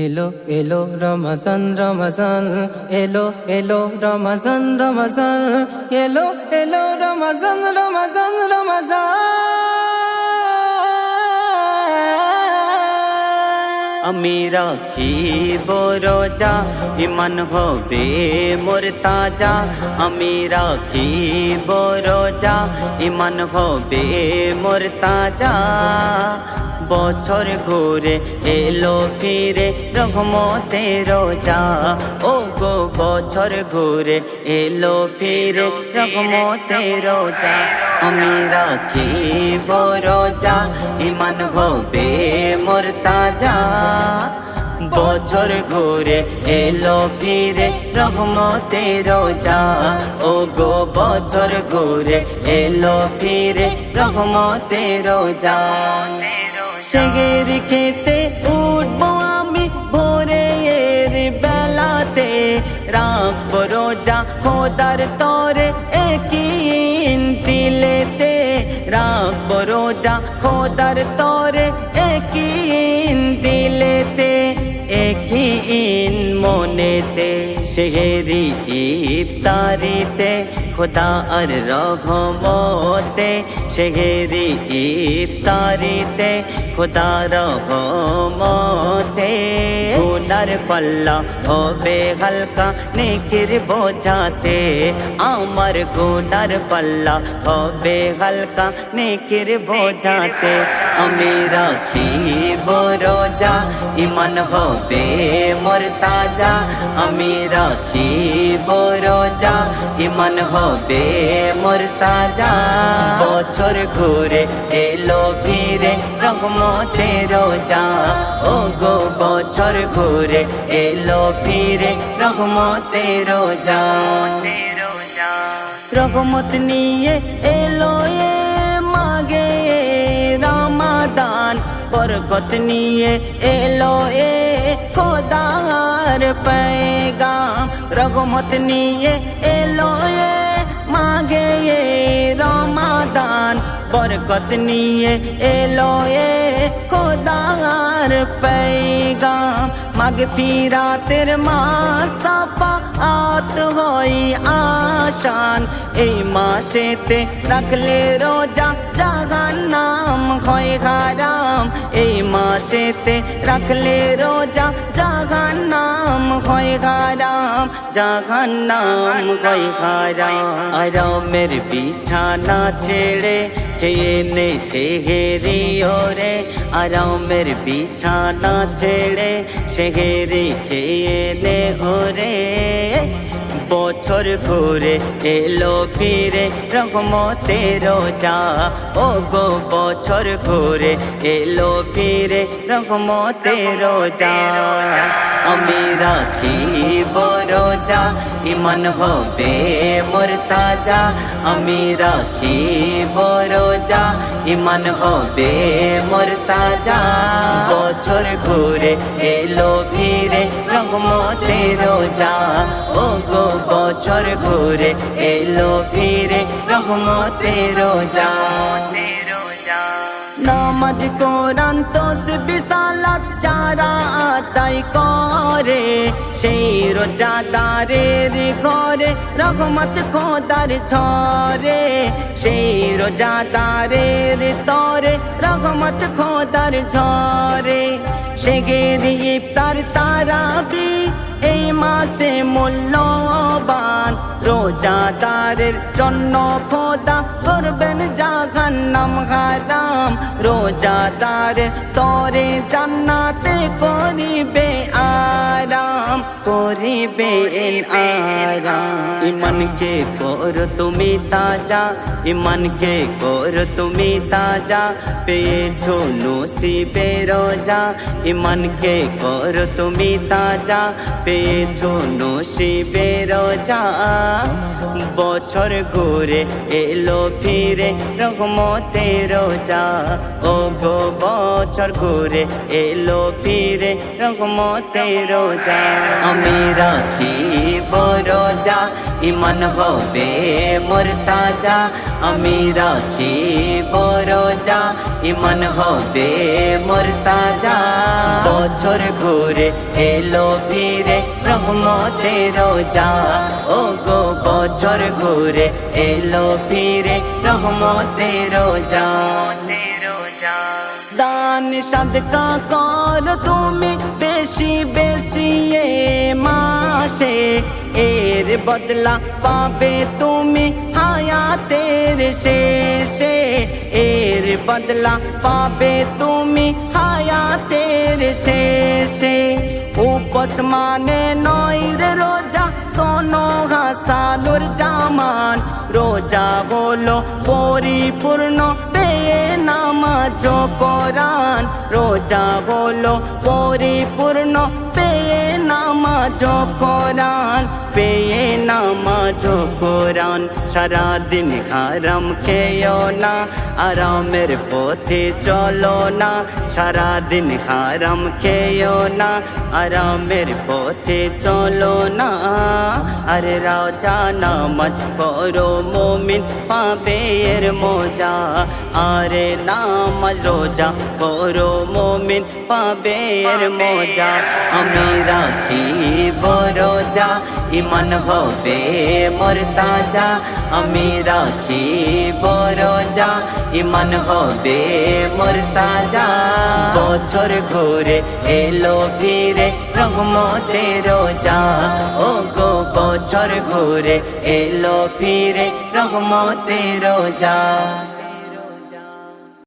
এলো এলো রমজান রমজান, এলো এলো রমজান রমজান, এলো এলো রমজান রমজান রমজান। আমি রাখিব রোজা, ইমান হবে মোর তাজা। আমি রাখিব রোজা, ইমান হবে মোর তাজা। বছর ঘুরে এলো ফিরে রহমতের রোজা, ও গো বছর ঘুরে এলো ফিরে রহমতের রোজা। আমি রাখিব রোজা, ইমান হবে মোর তাজা। বছর ঘুরে এলো ফিরে রহমতের রোজা, ও গো বছর ঘুরে এলো ফিরে রহমতের রোজা। সেহেরি খেতে উঠবো আমি ভোরে এর বেলাতে, রাখবো রোজা খোদার তরে একই দিলেতে। রাখবো রোজা খোদার তরে একই দিলেতে, একই মনেতে। সেহেরি ইফতারিতে খোদা আর রহমতে, সেহেরি ইফতারিতে খোদা রহমতে। গুনার পাল্লা হবে হালকা নেকির বোঝাতে, আমার গুনার পাল্লা হবে হালকা নেকির বোঝাতে। আমি রাখিব রোজা, ইমান হবে মোর তাজা। আমি রাখিব রোজা, ইমান হবে মোর তাজা। বছর ঘুরে এলো ফিরে রহমতের রোজা, ও গো বছর ঘুরে এলো ফিরে রহমতের রোজা। রহমত নিয়ে এলো এ মাগে রমাদান, বরকত নিয়ে এলো এ খোদার पैगाम। রহমত নিয়ে এলো এ মাগে রমাদান, বরকত নিয়ে এলো এ খোদার पैगाम। মাগফিরাতের মাস সাফাত হয় আসান, এই মাসেতে রাখলে রোজা জাহান্নাম হয় হারাম। এই মাসেতে রাখলে রোজা জাহান্নাম হয় হারাম, জাহান্নাম হয় হারাম। আরামের বিছানা ছেড়ে খেয়ে নে সেহেরি ওরে, আরামের বিছানা ছেড়ে সেহেরি খেয়ে নে ওরে। বছর ঘুরে এলো ফিরে রহমতের রোজা, ও গো বছর ঘুরে এলো ফিরে রহমতের রোজা। আমি রাখিব রোজা, ইমান হবে মোর তাজা। আমি রাখিব রোজা, ইমান হবে মোর তাজা। বছর ঘুরে এলো ফিরে রহমতের রোজা, ও গো বছর ঘুরে এলো ফিরে রহমতের রোজা। নামাজ কোরআন তাসবিহ সালাত যারা আদায় করে, সেই রোজাদারের ঘরে রহমত খোদার ঝরে। সেই রোজাদারের তরে রহমত খোদার ঝরে। সেহেরি ইফতার তারাবি এই মাসে মূল্যবান, রোজাদারের জন্য খোদা করবেন জাহান্নাম হারাম। রোজাদারের তরে জান্নাতে করিবে আরাম, করিবেন আরাম। ইমানকে কর তুমি তাজা, ইমানকে কর তুমি তাজা। পেয়েছো নসিবে রোজা, ইমানকে কর তুমি তাজা। পেয়েছো নসিবে রোজা। বছর ঘুরে এলো ফিরে রহমতের রোজা, ও গো বছর ঘুরে এলো ফিরে রহমতের রোজা। আমি রাখিব রোজা ইমান হবে মোর তাজা আমি রাখিব রোজা ইমান হবে মোর তাজা বছর ঘুরে এলো ফিরে রহমতের রোজা ও গো বছর ঘুরে এলো ফিরে রহমতের রোজা দান সাদকা কর তুমি বেশি বেশি এ মাসে এর বদলা পাবে তুমি হায়াতের শেষে এর বদলা পাবে তুমি হায়াতের শেষে উপস মানে নয় রে রোজা শোনো হাসানুর জামান রোজা হলো পরিপূর্ণ পেয়ে নামাজ কোরআন রোজা হলো পরিপূর্ণ পেয়ে নামাজ কোরআন পেয়ে নামাজ কোরআন সারাদিন হারাম খেও না আরামের পথে চলো না সারাদিন হারাম খেও না আরামের পথে চলো না আরে রোজা নামাজ পড়ো মুমিন পাবে এর মজা আরে নামাজ রোজা পড়ো মুমিন পাবে এর মজা আমি রাখিব রোজা ইমান হবে মোর তাজা আমি রাখিব রোজা ইমান হবে মোর তাজা বছর ঘুরে এলো ফিরে রহমতের রোজা ও গো বছর ঘুরে এলো ফিরে রহমতের রোজা।